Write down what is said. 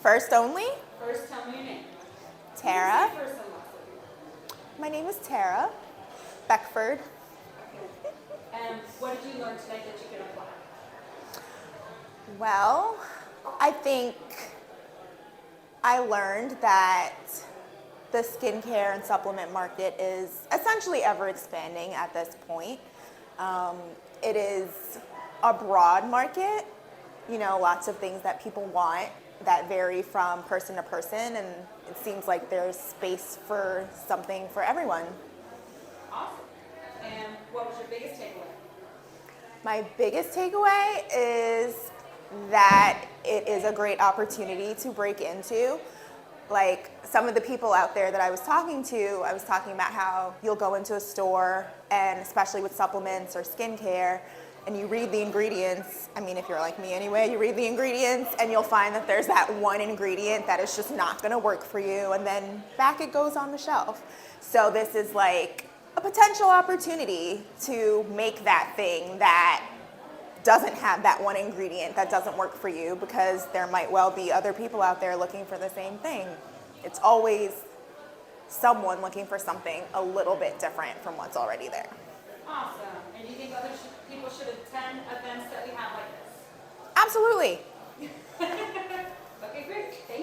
First only, First, tell me your name. Tara. You can say first and last if you want. My name is Tara Beckford. And what did you learn tonight that you can apply? Well, I think I learned that the skincare and supplement market is essentially ever expanding at this point. It is a broad market, lots of things that people want that vary from person to person, and it seems like there's space for something for everyone. Awesome. And what was your biggest takeaway? My biggest takeaway is that it is a great opportunity to break into. Like some of the people out there that I was talking about how you'll go into a store, and especially with supplements or skincare, and you read the ingredients. I mean, if you're like me anyway, you read the ingredients and you'll find that there's that one ingredient that is just not gonna work for you, and then back it goes on the shelf. So this is like a potential opportunity to make that thing that doesn't have that one ingredient that doesn't work for you, because there might well be other people out there looking for the same thing. It's always someone looking for something a little bit different from what's already there. Awesome. And do you think other people should attend events that we have like this? Absolutely. Okay, great. Thank you.